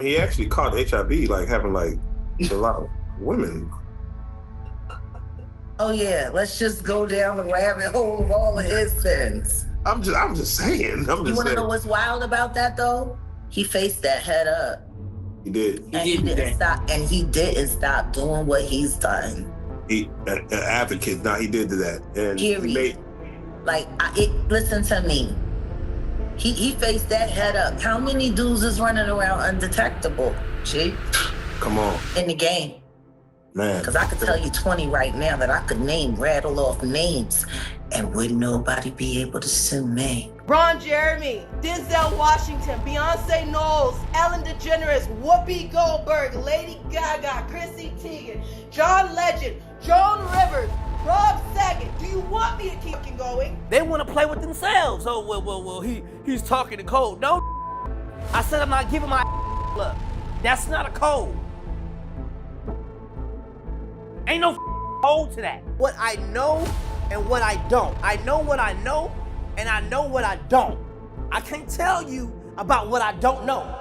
He actually caught HIV, like having like a lot of women. Oh yeah, let's just go down the rabbit hole of all of his sins. I'm just saying. You want to know what's wild about that though? He faced that head up. He did. And he didn't stop. And he didn't stop doing what he's done. He an advocate. Now he did that. And period. Listen to me. He faced that head up. How many dudes is running around undetectable? G? Come on. In the game. Man. Because I could tell you 20 right now that I could rattle off names, and wouldn't nobody be able to sue me. Ron Jeremy, Denzel Washington, Beyonce Knowles, Ellen DeGeneres, Whoopi Goldberg, Lady Gaga, Chrissy Teigen, John Legend, Joan Rivers, Rob Saget. Do you want me to keep going? They want to play with themselves. Oh, well, he's talking to code. No, I said I'm not giving my up. That's not a code. Ain't no code to that. What I know and what I don't. I know what I know and I know what I don't. I can't tell you about what I don't know.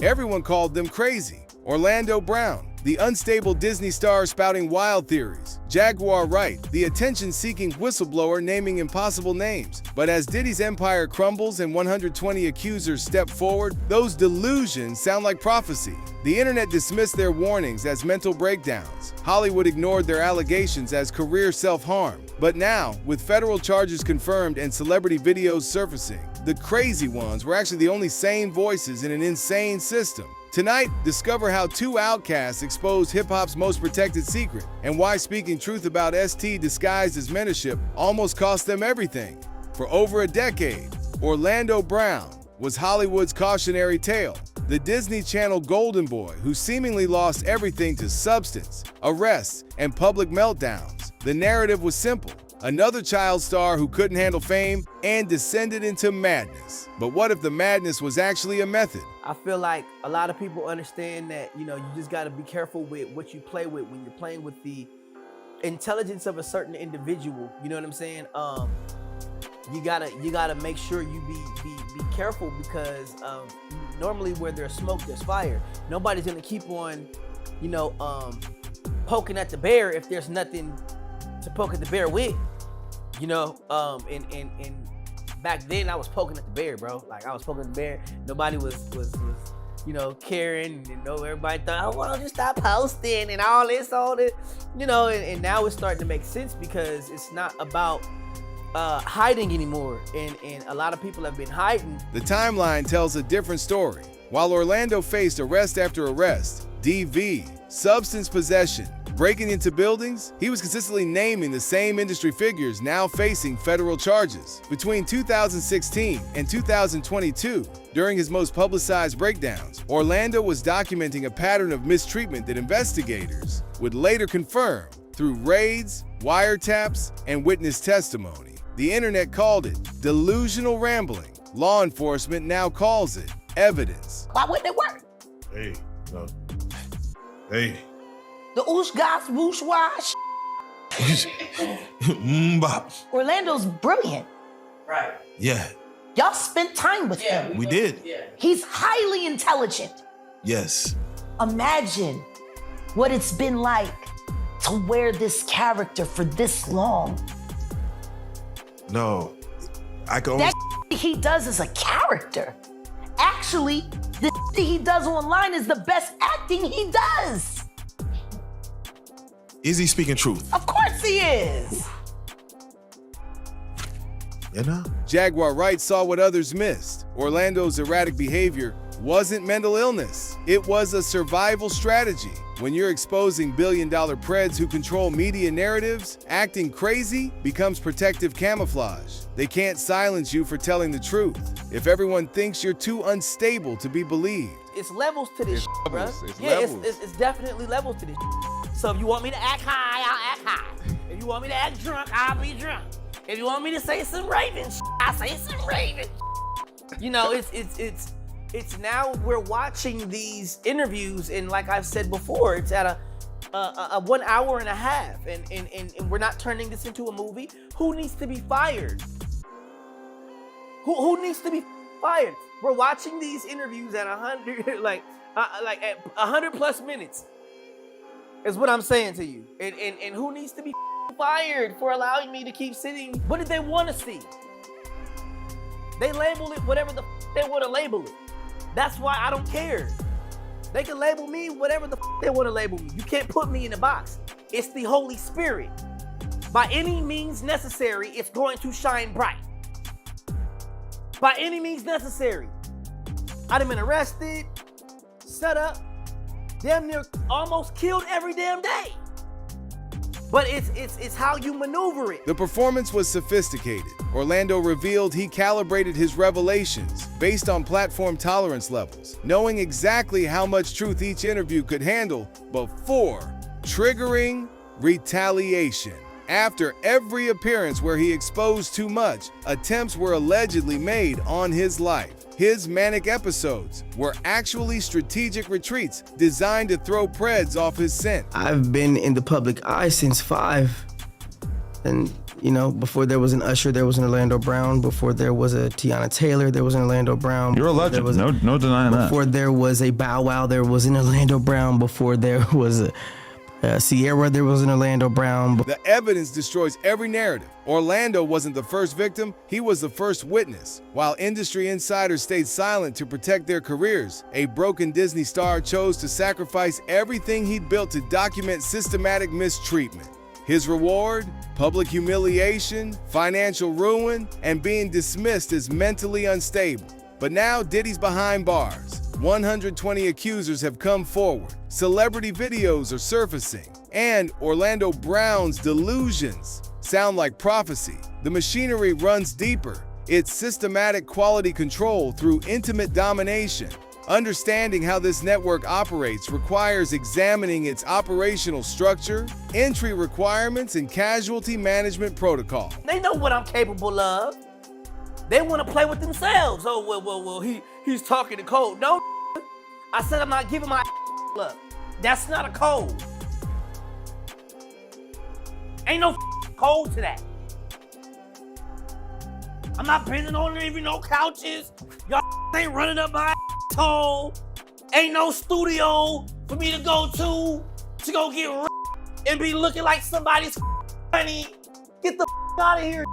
Everyone called them crazy. Orlando Brown, the unstable Disney star spouting wild theories. Jaguar Wright, the attention-seeking whistleblower naming impossible names. But as Diddy's empire crumbles and 120 accusers step forward, those delusions sound like prophecy. The internet dismissed their warnings as mental breakdowns. Hollywood ignored their allegations as career self-harm. But now, with federal charges confirmed and celebrity videos surfacing, the crazy ones were actually the only sane voices in an insane system. Tonight, discover how two outcasts exposed hip-hop's most protected secret and why speaking truth about ST disguised as mentorship almost cost them everything. For over a decade, Orlando Brown was Hollywood's cautionary tale, the Disney Channel golden boy who seemingly lost everything to substance, arrests, and public meltdowns. The narrative was simple. Another child star who couldn't handle fame and descended into madness. But what if the madness was actually a method? I feel like a lot of people understand that, you just got to be careful with what you play with when you're playing with the intelligence of a certain individual. You know what I'm saying? You gotta make sure you be careful because normally where there's smoke, there's fire. Nobody's gonna keep on, poking at the bear if there's nothing to poke at the bear with. And back then I was poking at the bear, bro. Like I was poking at the bear. Nobody was caring, and everybody thought, oh, well, just stop posting and all this, and now it's starting to make sense because it's not about hiding anymore, and a lot of people have been hiding. The timeline tells a different story. While Orlando faced arrest after arrest, DV, substance possession, breaking into buildings, he was consistently naming the same industry figures now facing federal charges. Between 2016 and 2022, during his most publicized breakdowns, Orlando was documenting a pattern of mistreatment that investigators would later confirm through raids, wiretaps, and witness testimony. The internet called it delusional rambling. Law enforcement now calls it evidence. Why wouldn't it work? Hey, no. Hey. The oosh gosh whoosh wash. Orlando's brilliant. Right. Yeah. Y'all spent time with him. We did. Yeah. He's highly intelligent. Yes. Imagine what it's been like to wear this character for this long. No. I can only... That he does is a character. Actually, the he does online is the best acting he does. Is he speaking truth? Of course he is. Jaguar Wright saw what others missed. Orlando's erratic behavior wasn't mental illness. It was a survival strategy. When you're exposing billion-dollar preds who control media narratives, acting crazy becomes protective camouflage. They can't silence you for telling the truth. If everyone thinks you're too unstable to be believed. It's levels to this, bro. Levels. It's definitely levels to this. So if you want me to act high, I'll act high. If you want me to act drunk, I'll be drunk. If you want me to say some Raven I'll say some Raven It's now we're watching these interviews, and like I've said before, it's at a 1 hour and a half, and we're not turning this into a movie. Who needs to be fired? Who needs to be fired? We're watching these interviews at 100, like Like at 100+ minutes is what I'm saying to you. And who needs to be fired for allowing me to keep sitting? What did they want to see? They label it whatever the they want to label it. That's why I don't care. They can label me whatever the they want to label me. You can't put me in a box. It's the Holy Spirit. By any means necessary, it's going to shine bright. By any means necessary. I'd have been arrested, set up, damn near almost killed every damn day. But it's how you maneuver it. The performance was sophisticated. Orlando revealed he calibrated his revelations based on platform tolerance levels, knowing exactly how much truth each interview could handle before triggering retaliation. After every appearance where he exposed too much, attempts were allegedly made on his life. His manic episodes were actually strategic retreats designed to throw Preds off his scent. I've been in the public eye since 5. And, you know, before there was an Usher, there was an Orlando Brown. Before there was a Tiana Taylor, there was an Orlando Brown. You're a legend. No denying that. Before there was a Bow Wow, there was an Orlando Brown. Before there was a Sierra, there was an Orlando Brown. The evidence destroys every narrative. Orlando wasn't the first victim, he was the first witness. While industry insiders stayed silent to protect their careers, a broken Disney star chose to sacrifice everything he'd built to document systematic mistreatment. His reward? Public humiliation, financial ruin, and being dismissed as mentally unstable. But now Diddy's behind bars. 120 accusers have come forward. Celebrity videos are surfacing. And Orlando Brown's delusions sound like prophecy. The machinery runs deeper. It's systematic quality control through intimate domination. Understanding how this network operates requires examining its operational structure, entry requirements, and casualty management protocol. They know what I'm capable of. They want to play with themselves. Oh, well, he's talking to code. No, I said I'm not giving my up. That's not a code. Ain't no code to that. I'm not bending on even no couches. Y'all ain't running up my asshole. Ain't no studio for me to go go get and be looking like somebody's honey. Get the out of here.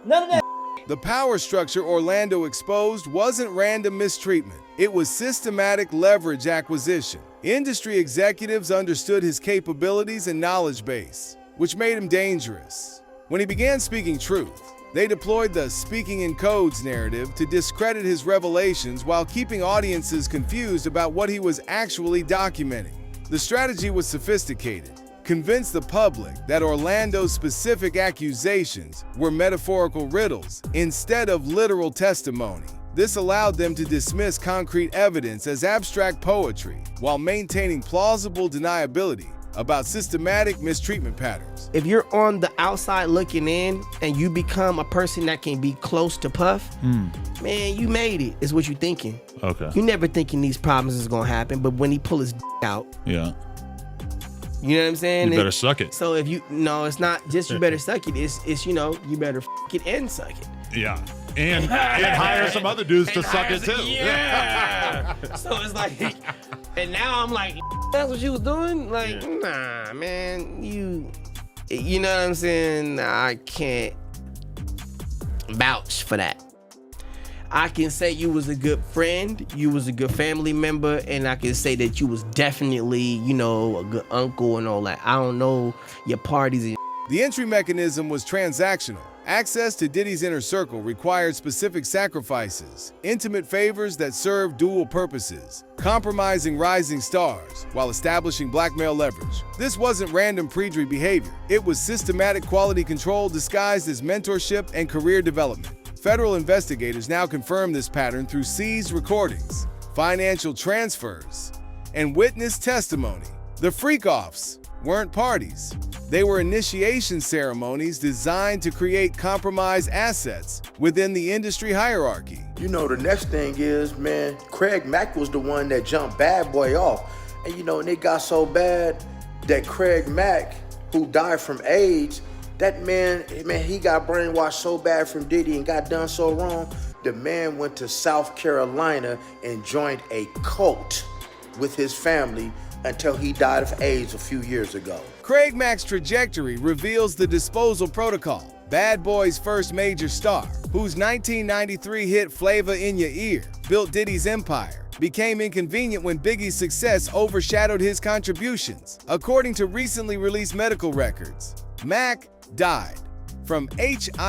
None of that. The power structure Orlando exposed wasn't random mistreatment. It was systematic leverage acquisition. Industry executives understood his capabilities and knowledge base, which made him dangerous. When he began speaking truth, they deployed the speaking in codes narrative to discredit his revelations while keeping audiences confused about what he was actually documenting. The strategy was sophisticated. Convince the public that Orlando's specific accusations were metaphorical riddles instead of literal testimony. This allowed them to dismiss concrete evidence as abstract poetry while maintaining plausible deniability about systematic mistreatment patterns. If you're on the outside looking in and you become a person that can be close to Puff, man, you made it, is what you're thinking. Okay. You never thinking these problems is gonna happen, but when he pull his out, Yeah. you know what I'm saying? You better suck it. So if you, no, it's not just you better suck it. It's you know, you better it and suck it. Yeah. And hire some other dudes to suck it too. Yeah. So it's like, and now I'm like, that's what you was doing? Like, nah, man, you know what I'm saying? I can't vouch for that. I can say you was a good friend, you was a good family member, and I can say that you was definitely, you know, a good uncle and all that. I don't know your parties and The entry mechanism was transactional. Access to Diddy's inner circle required specific sacrifices, intimate favors that served dual purposes, compromising rising stars while establishing blackmail leverage. This wasn't random predatory behavior. It was systematic quality control disguised as mentorship and career development. Federal investigators now confirm this pattern through seized recordings, financial transfers, and witness testimony. The freak-offs weren't parties. They were initiation ceremonies designed to create compromised assets within the industry hierarchy. You know, the next thing is, man, Craig Mack was the one that jumped Bad Boy off. And you know, and it got so bad that Craig Mack, who died from AIDS, that man, he got brainwashed so bad from Diddy and got done so wrong The man went to South Carolina and joined a cult with his family until he died of AIDS a few years ago. Craig Mack's trajectory reveals the Disposal Protocol, Bad Boy's first major star, whose 1993 hit Flavor in Your Ear built Diddy's empire, became inconvenient when Biggie's success overshadowed his contributions. According to recently released medical records, Mack died from HIV/AIDS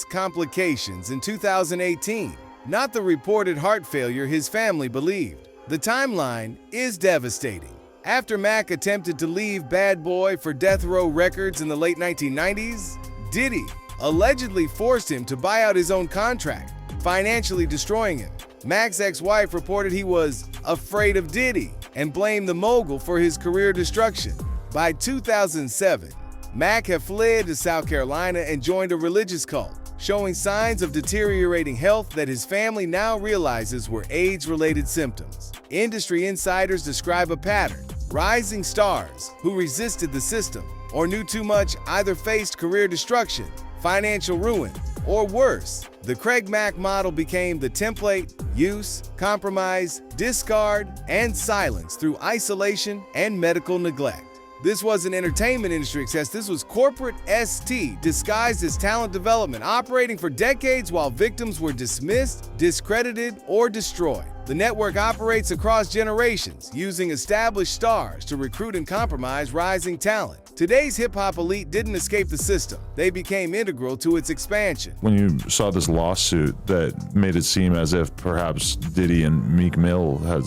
complications in 2018, not the reported heart failure his family believed. The timeline is devastating. After Mack attempted to leave Bad Boy for Death Row Records in the late 1990s, Diddy allegedly forced him to buy out his own contract, financially destroying him. Mack's ex-wife reported he was afraid of Diddy and blamed the mogul for his career destruction. By 2007, Mack had fled to South Carolina and joined a religious cult, showing signs of deteriorating health that his family now realizes were AIDS-related symptoms. Industry insiders describe a pattern. Rising stars who resisted the system or knew too much either faced career destruction, financial ruin, or worse. The Craig Mack model became the template: use, compromise, discard, and silence through isolation and medical neglect. This wasn't entertainment industry success, this was corporate ST disguised as talent development, operating for decades while victims were dismissed, discredited, or destroyed. The network operates across generations, using established stars to recruit and compromise rising talent. Today's hip-hop elite didn't escape the system. They became integral to its expansion. When you saw this lawsuit that made it seem as if perhaps Diddy and Meek Mill had...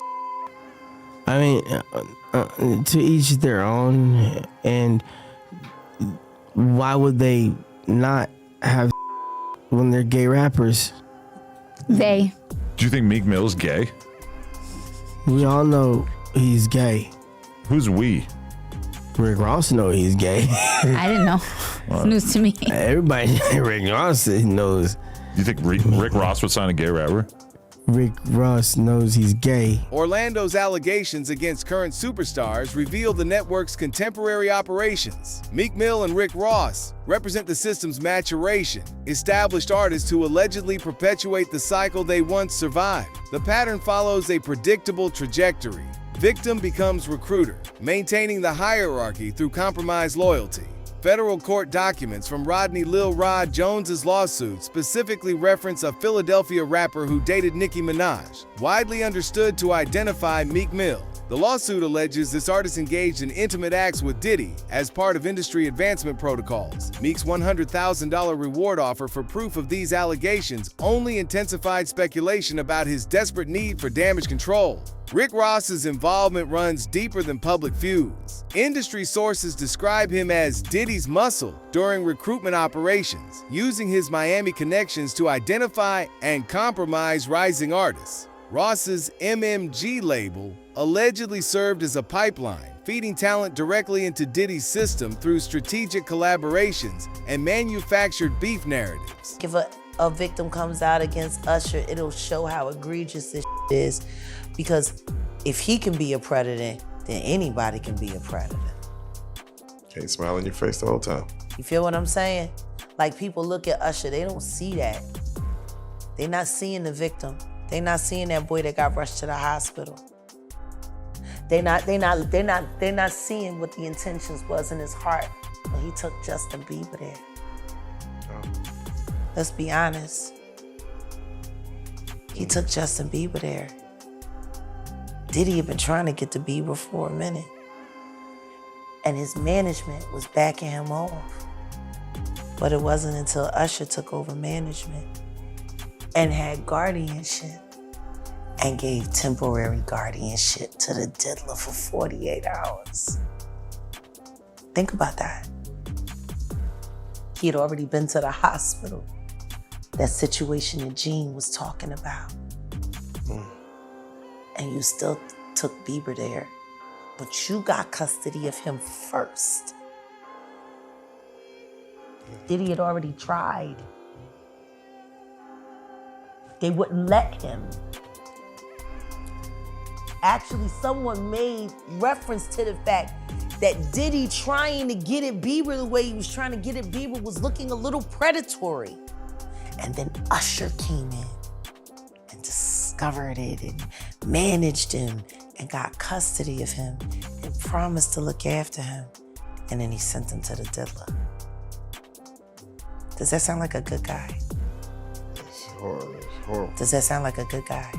I mean, to each their own, and why would they not have when they're gay rappers? They. Do you think Meek Mill's gay? We all know he's gay. Who's we? Rick Ross know he's gay. I didn't know. It's news to me. Everybody, Rick Ross knows. You think Rick Ross would sign a gay rapper? Rick Ross knows he's gay. Orlando's allegations against current superstars reveal the network's contemporary operations. Meek Mill and Rick Ross represent the system's maturation, established artists who allegedly perpetuate the cycle they once survived. The pattern follows a predictable trajectory. Victim becomes recruiter, maintaining the hierarchy through compromised loyalty. Federal court documents from Rodney Lil Rod Jones's lawsuit specifically reference a Philadelphia rapper who dated Nicki Minaj, widely understood to identify Meek Mill. The lawsuit alleges this artist engaged in intimate acts with Diddy as part of industry advancement protocols. Meek's $100,000 reward offer for proof of these allegations only intensified speculation about his desperate need for damage control. Rick Ross's involvement runs deeper than public feuds. Industry sources describe him as Diddy's muscle during recruitment operations, using his Miami connections to identify and compromise rising artists. Ross's MMG label allegedly served as a pipeline, feeding talent directly into Diddy's system through strategic collaborations and manufactured beef narratives. If a victim comes out against Usher, it'll show how egregious this is. Because if he can be a predator, then anybody can be a predator. Can't smile in your face the whole time. You feel what I'm saying? Like, people look at Usher, they don't see that. They're not seeing the victim. They're not seeing that boy that got rushed to the hospital. They're not seeing what the intentions was in his heart when he took Justin Bieber there. Oh. Let's be honest. He took Justin Bieber there. Diddy had been trying to get to Bieber for a minute. And his management was backing him off. But it wasn't until Usher took over management and had guardianship and gave temporary guardianship to the diddler for 48 hours. Think about that. He had already been to the hospital. That situation that Gene was talking about. And you still took Bieber there, but you got custody of him first. Diddy had already tried. They wouldn't let him. Actually, someone made reference to the fact that Diddy trying to get at Bieber the way he was trying to get at Bieber was looking a little predatory. And then Usher came in and discovered it and managed him and got custody of him and promised to look after him. And then he sent him to the diddler. Does that sound like a good guy? It's horrible. Does that sound like a good guy?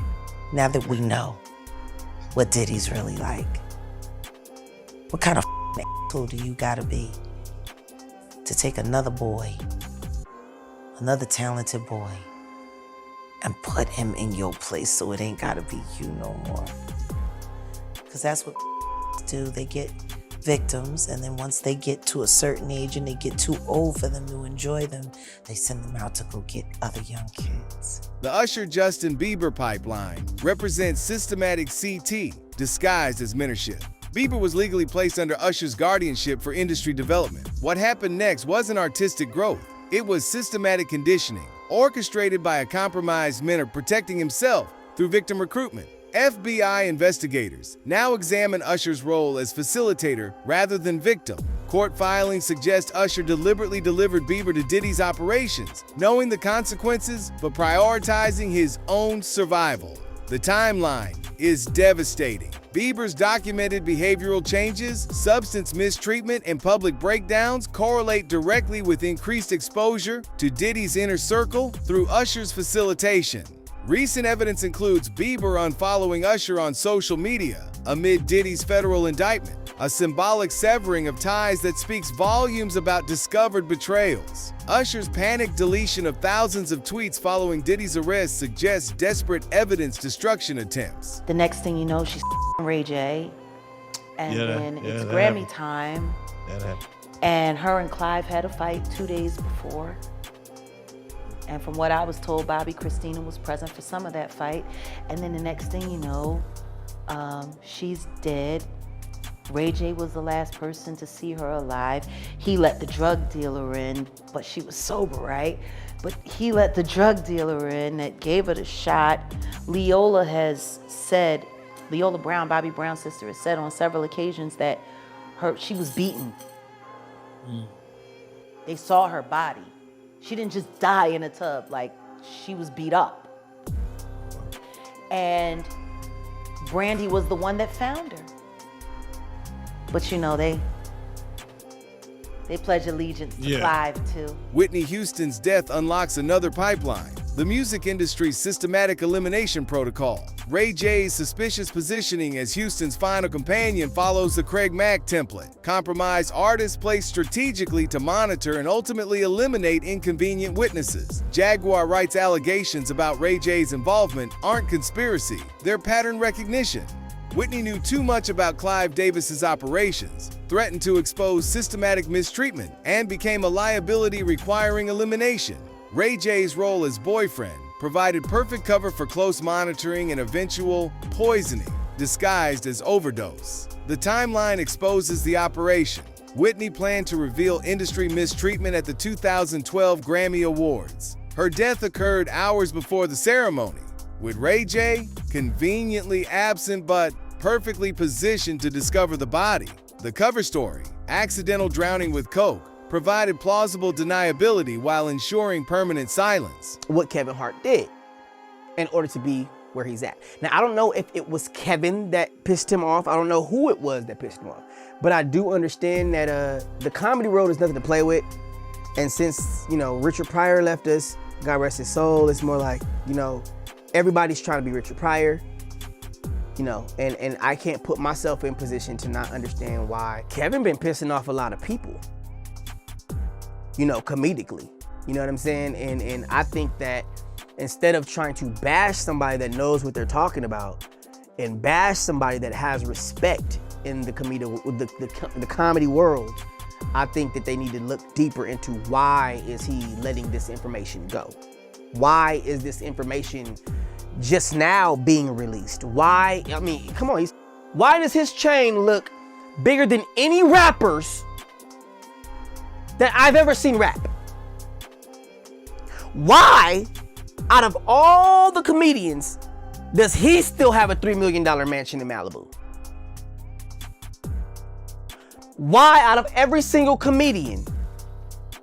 Now that we know what Diddy's really like, what kind of asshole do you gotta be to take another boy, another talented boy, and put him in your place so it ain't gotta be you no more? Because that's what do. They get victims, and then once they get to a certain age and they get too old for them to enjoy them, they send them out to go get other young kids. The Usher-Justin Bieber pipeline represents systematic CT disguised as mentorship. Bieber was legally placed under Usher's guardianship for industry development. What happened next wasn't artistic growth. It was systematic conditioning, orchestrated by a compromised mentor protecting himself through victim recruitment. FBI investigators now examine Usher's role as facilitator rather than victim. Court filings suggest Usher deliberately delivered Bieber to Diddy's operations, knowing the consequences but prioritizing his own survival. The timeline is devastating. Bieber's documented behavioral changes, substance mistreatment, and public breakdowns correlate directly with increased exposure to Diddy's inner circle through Usher's facilitation. Recent evidence includes Bieber unfollowing Usher on social media amid Diddy's federal indictment, a symbolic severing of ties that speaks volumes about discovered betrayals. Usher's panicked deletion of thousands of tweets following Diddy's arrest suggests desperate evidence destruction attempts. The next thing you know, she's Ray J, and then it's Grammy time, and her and Clive had a fight 2 days before. And from what I was told, Bobby Christina was present for some of that fight. And then the next thing you know, she's dead. Ray J was the last person to see her alive. He let the drug dealer in, but she was sober, right? But he let the drug dealer in that gave her the shot. Leola Brown, Bobby Brown's sister, has said on several occasions that she was beaten. They saw her body. She didn't just die in a tub, like she was beat up. And Brandy was the one that found her. But you know, they pledge allegiance to Clive too. Whitney Houston's death unlocks another pipeline, the music industry's systematic elimination protocol. Ray J's suspicious positioning as Houston's final companion follows the Craig Mack template. Compromised artists placed strategically to monitor and ultimately eliminate inconvenient witnesses. Jaguar Wright's allegations about Ray J's involvement aren't conspiracy, they're pattern recognition. Whitney knew too much about Clive Davis's operations, threatened to expose systematic mistreatment, and became a liability requiring elimination. Ray J's role as boyfriend provided perfect cover for close monitoring and eventual poisoning, disguised as overdose. The timeline exposes the operation. Whitney planned to reveal industry mistreatment at the 2012 Grammy Awards. Her death occurred hours before the ceremony, with Ray J conveniently absent but perfectly positioned to discover the body. The cover story, accidental drowning with coke, provided plausible deniability while ensuring permanent silence. What Kevin Hart did in order to be where he's at. Now, I don't know if it was Kevin that pissed him off. I don't know who it was that pissed him off. But I do understand that the comedy world is nothing to play with. And since, Richard Pryor left us, God rest his soul, it's more like, everybody's trying to be Richard Pryor. And I can't put myself in position to not understand why Kevin been pissing off a lot of people. Comedically, you know what I'm saying? And I think that instead of trying to bash somebody that knows what they're talking about and bash somebody that has respect in the comedy world, I think that they need to look deeper into why is he letting this information go? Why is this information just now being released? Why, come on, why does his chain look bigger than any rapper's that I've ever seen rap? Why, out of all the comedians, does he still have a $3 million mansion in Malibu? Why, out of every single comedian,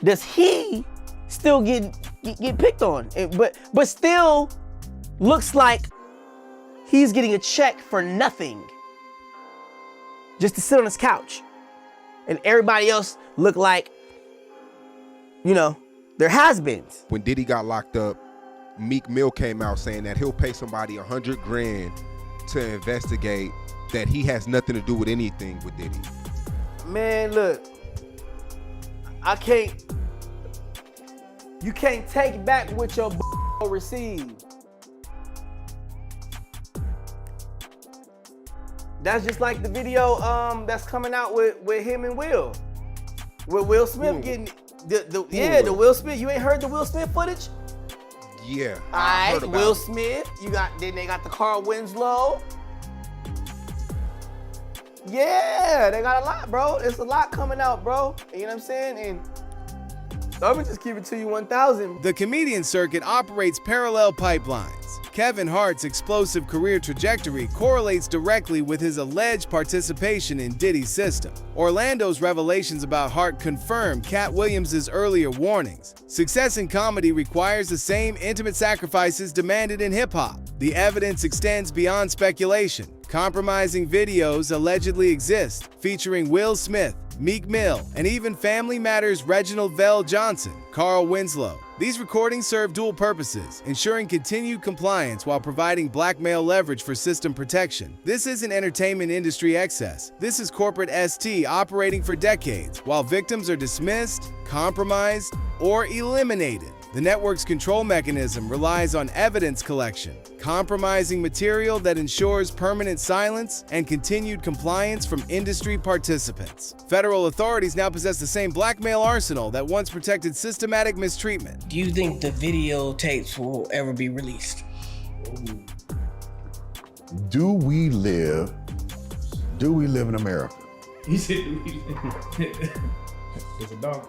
does he still get get picked on, but still looks like he's getting a check for nothing, just to sit on his couch, and everybody else look like, you know, they're has-beens. When Diddy got locked up, Meek Mill came out saying that he'll pay somebody $100 grand to investigate that he has nothing to do with anything with Diddy. Man, look, you can't take back what your received. That's just like the video that's coming out with him and Will. With Will Smith getting the Will Smith. You ain't heard the Will Smith footage? Yeah. Alright, Will Smith. Then they got the Carl Winslow. Yeah, they got a lot, bro. It's a lot coming out, bro. You know what I'm saying? And I'm gonna just keep it to you 1,000. The comedian circuit operates parallel pipelines. Kevin Hart's explosive career trajectory correlates directly with his alleged participation in Diddy's system. Orlando's revelations about Hart confirm Cat Williams' earlier warnings. Success in comedy requires the same intimate sacrifices demanded in hip-hop. The evidence extends beyond speculation. Compromising videos allegedly exist, featuring Will Smith, Meek Mill, and even Family Matters' Reginald Vell Johnson, Carl Winslow. These recordings serve dual purposes, ensuring continued compliance while providing blackmail leverage for system protection. This isn't entertainment industry excess. This is corporate ST operating for decades, while victims are dismissed, compromised, or eliminated. The network's control mechanism relies on evidence collection, compromising material that ensures permanent silence and continued compliance from industry participants. Federal authorities now possess the same blackmail arsenal that once protected systematic mistreatment. Do you think the videotapes will ever be released? Do we live in America? You said there's a dog.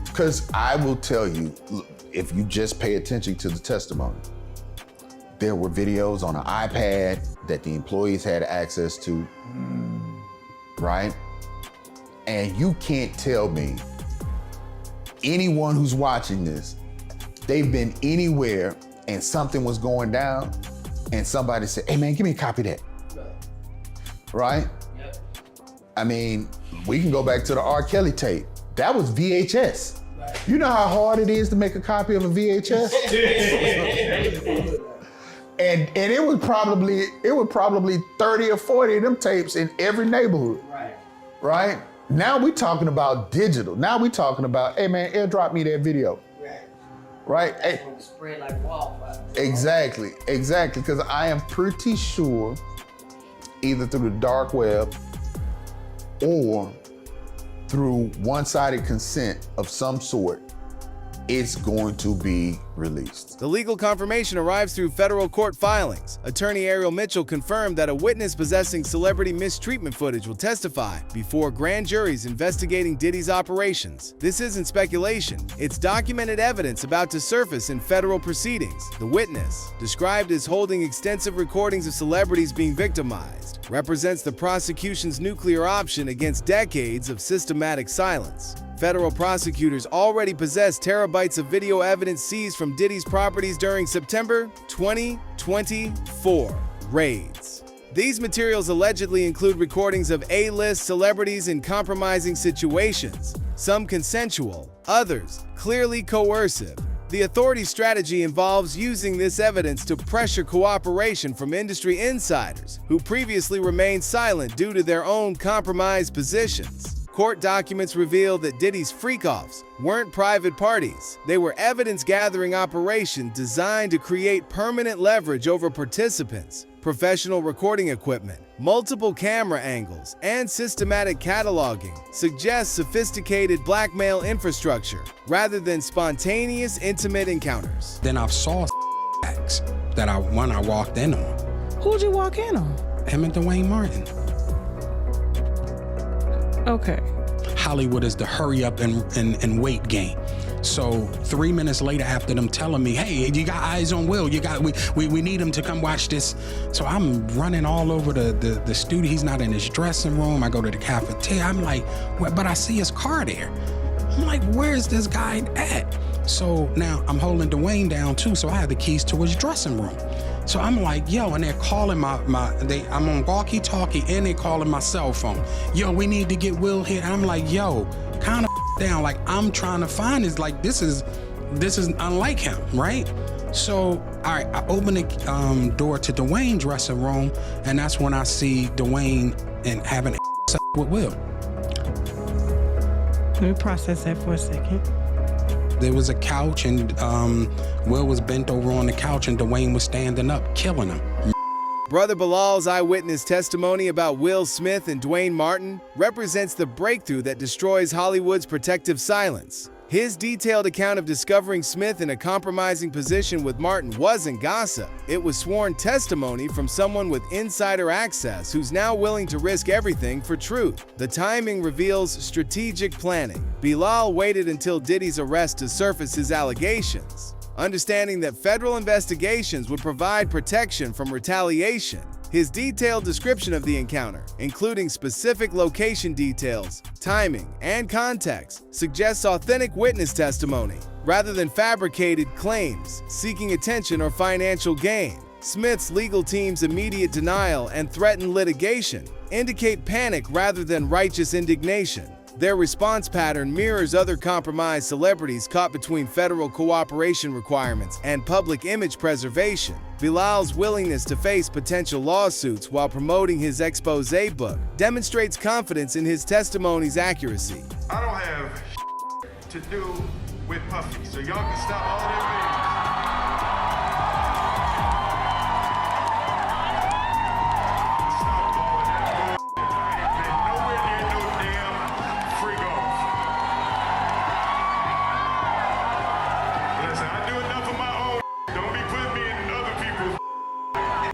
Because I will tell you, if you just pay attention to the testimony, there were videos on an iPad that the employees had access to, right? And you can't tell me, anyone who's watching this, they've been anywhere and something was going down and somebody said, hey man, give me a copy of that. Right? Yep. I mean, we can go back to the R. Kelly tape. That was VHS. You know how hard it is to make a copy of a VHS? and it was probably 30 or 40 of them tapes in every neighborhood. Right? Now we talking about digital. Now we talking about, hey man, airdrop me that video. Right? Hey. Spread like wildfire. Exactly. Because I am pretty sure either through the dark web or through one-sided consent of some sort, it's going to be released. The legal confirmation arrives through federal court filings. Attorney Ariel Mitchell confirmed that a witness possessing celebrity mistreatment footage will testify before grand juries investigating Diddy's operations. This isn't speculation. It's documented evidence about to surface in federal proceedings. The witness, described as holding extensive recordings of celebrities being victimized, represents the prosecution's nuclear option against decades of systematic silence. Federal prosecutors already possess terabytes of video evidence seized from Diddy's properties during September 2024 raids. These materials allegedly include recordings of A-list celebrities in compromising situations, some consensual, others clearly coercive. The authorities' strategy involves using this evidence to pressure cooperation from industry insiders who previously remained silent due to their own compromised positions. Court documents reveal that Diddy's freak-offs weren't private parties. They were evidence-gathering operations designed to create permanent leverage over participants. Professional recording equipment, multiple camera angles, and systematic cataloging suggest sophisticated blackmail infrastructure rather than spontaneous, intimate encounters. Then I saw acts that I walked in on. Who'd you walk in on? Him and Dwayne Martin. Okay. Hollywood is the hurry up and wait game. So 3 minutes later, after them telling me, hey, you got eyes on Will, we need him to come watch this. So I'm running all over the studio. He's not in his dressing room. I go to the cafeteria. I'm like, well, but I see his car there. I'm like, where's this guy at? So now I'm holding Dwayne down too, so I have the keys to his dressing room. So I'm like, yo, and they're calling I'm on walkie-talkie and they're calling my cell phone. Yo, we need to get Will here. And I'm like, yo, kind of down. Like, I'm trying to find this. Like, this is unlike him, right? So, all right, I open the door to Dwayne's dressing room, and that's when I see Dwayne and having sex with Will. Let me process that for a second. There was a couch, and Will was bent over on the couch, and Dwayne was standing up, killing him. Brother Bilal's eyewitness testimony about Will Smith and Dwayne Martin represents the breakthrough that destroys Hollywood's protective silence. His detailed account of discovering Smith in a compromising position with Martin wasn't gossip. It was sworn testimony from someone with insider access who's now willing to risk everything for truth. The timing reveals strategic planning. Bilal waited until Diddy's arrest to surface his allegations, understanding that federal investigations would provide protection from retaliation. His detailed description of the encounter, including specific location details, timing, and context, suggests authentic witness testimony rather than fabricated claims seeking attention or financial gain. Smith's legal team's immediate denial and threatened litigation indicate panic rather than righteous indignation. Their response pattern mirrors other compromised celebrities caught between federal cooperation requirements and public image preservation. Bilal's willingness to face potential lawsuits while promoting his expose book demonstrates confidence in his testimony's accuracy. I don't have to do with Puffy, so y'all can stop all that meetings.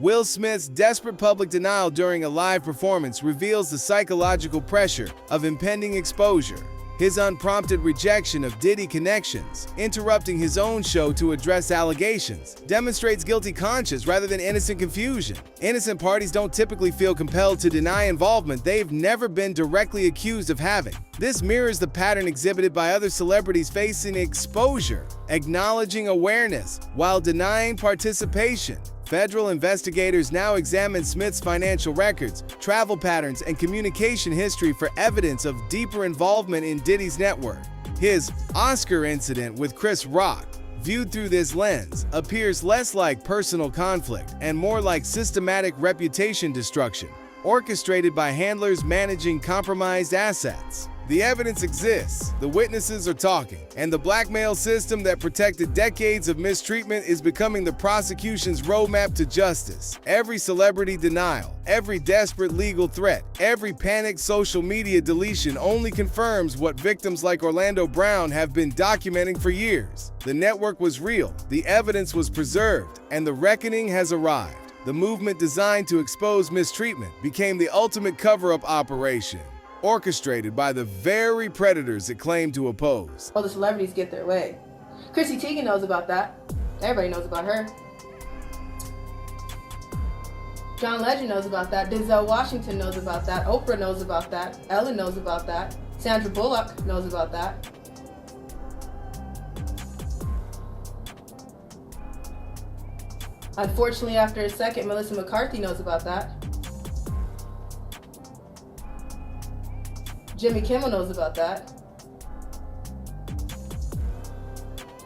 Will Smith's desperate public denial during a live performance reveals the psychological pressure of impending exposure. His unprompted rejection of Diddy connections, interrupting his own show to address allegations, demonstrates guilty conscience rather than innocent confusion. Innocent parties don't typically feel compelled to deny involvement they've never been directly accused of having. This mirrors the pattern exhibited by other celebrities facing exposure, acknowledging awareness while denying participation. Federal investigators now examine Smith's financial records, travel patterns, and communication history for evidence of deeper involvement in Diddy's network. His Oscar incident with Chris Rock, viewed through this lens, appears less like personal conflict and more like systematic reputation destruction, orchestrated by handlers managing compromised assets. The evidence exists, the witnesses are talking, and the blackmail system that protected decades of mistreatment is becoming the prosecution's roadmap to justice. Every celebrity denial, every desperate legal threat, every panicked social media deletion only confirms what victims like Orlando Brown have been documenting for years. The network was real, the evidence was preserved, and the reckoning has arrived. The movement designed to expose mistreatment became the ultimate cover-up operation, orchestrated by the very predators it claimed to oppose. All the celebrities get their way. Chrissy Teigen knows about that. Everybody knows about her. John Legend knows about that. Denzel Washington knows about that. Oprah knows about that. Ellen knows about that. Sandra Bullock knows about that. Unfortunately, after a second, Melissa McCarthy knows about that. Jimmy Kimmel knows about that.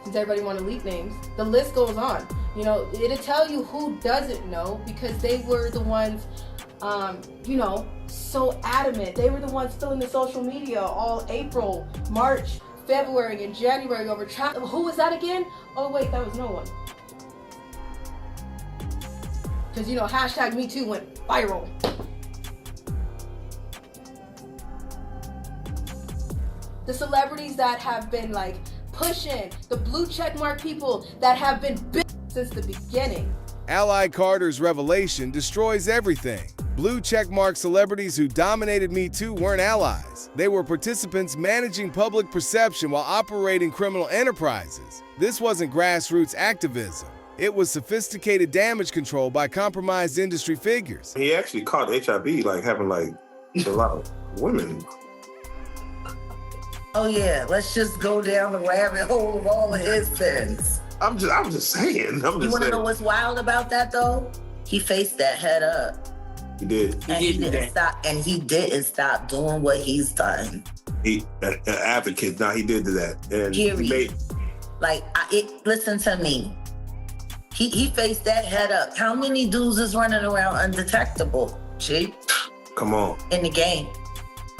Since everybody want to leak names, the list goes on. You know, it'll tell you who doesn't know because they were the ones, so adamant. They were the ones filling the social media all April, March, February, and January over who was that again? Oh wait, that was no one. Because hashtag Me Too went viral. The celebrities that have been pushing, the blue checkmark people that have been big since the beginning. Ally Carter's revelation destroys everything. Blue checkmark celebrities who dominated Me Too weren't allies. They were participants managing public perception while operating criminal enterprises. This wasn't grassroots activism. It was sophisticated damage control by compromised industry figures. He actually caught HIV, having a lot of women. Oh yeah, let's just go down the rabbit hole of all of his sins. I'm just saying. You want to know what's wild about that though? He faced that head up. He did. And he didn't stop. And he didn't stop doing what he's done. He an advocate. Now he did that. And period. Listen to me. He faced that head up. How many dudes is running around undetectable? G. Come on. In the game.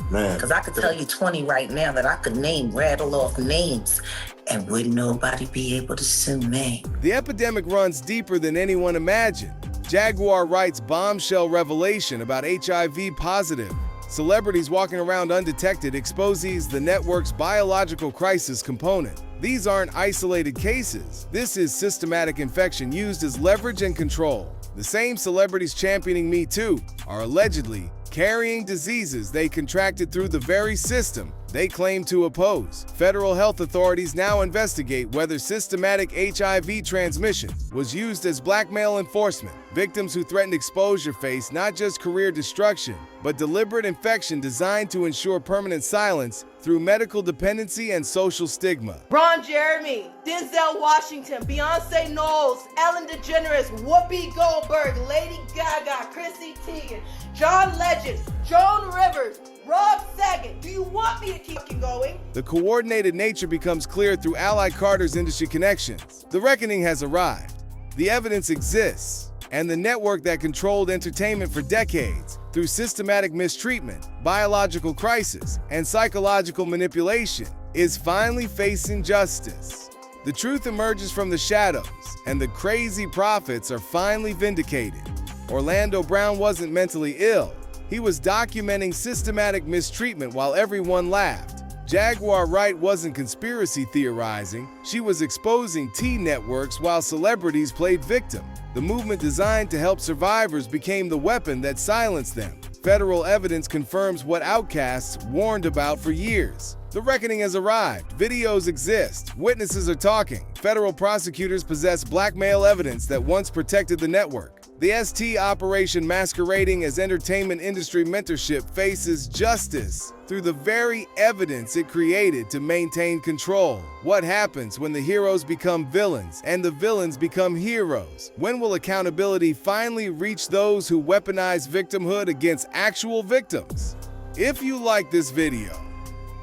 Man. Because I could tell you 20 right now that I could rattle off names, and wouldn't nobody be able to sue me. The epidemic runs deeper than anyone imagined. Jaguar Wright's bombshell revelation about HIV positive celebrities walking around undetected exposes the network's biological crisis component. These aren't isolated cases. This is systematic infection used as leverage and control. The same celebrities championing Me Too are allegedly carrying diseases they contracted through the very system they claim to oppose. Federal health authorities now investigate whether systematic HIV transmission was used as blackmail enforcement. Victims who threatened exposure face not just career destruction, but deliberate infection designed to ensure permanent silence through medical dependency and social stigma. Ron Jeremy, Denzel Washington, Beyonce Knowles, Ellen DeGeneres, Whoopi Goldberg, Lady Gaga, Chrissy Teigen, John Legend, Joan Rivers, Rob Saget. Do you want me to keep going? The coordinated nature becomes clear through Ally Carter's industry connections. The reckoning has arrived. The evidence exists. And the network that controlled entertainment for decades through systematic mistreatment, biological crisis, and psychological manipulation is finally facing justice. The truth emerges from the shadows, and the crazy prophets are finally vindicated. Orlando Brown wasn't mentally ill. He was documenting systematic mistreatment while everyone laughed. Jaguar Wright wasn't conspiracy theorizing. She was exposing T networks while celebrities played victim. The movement designed to help survivors became the weapon that silenced them. Federal evidence confirms what outcasts warned about for years. The reckoning has arrived. Videos exist. Witnesses are talking. Federal prosecutors possess blackmail evidence that once protected the network. The ST operation masquerading as entertainment industry mentorship faces justice through the very evidence it created to maintain control. What happens when the heroes become villains and the villains become heroes? When will accountability finally reach those who weaponize victimhood against actual victims? If you like this video,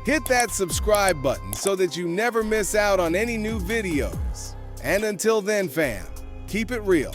hit that subscribe button so that you never miss out on any new videos. And until then, fam, keep it real.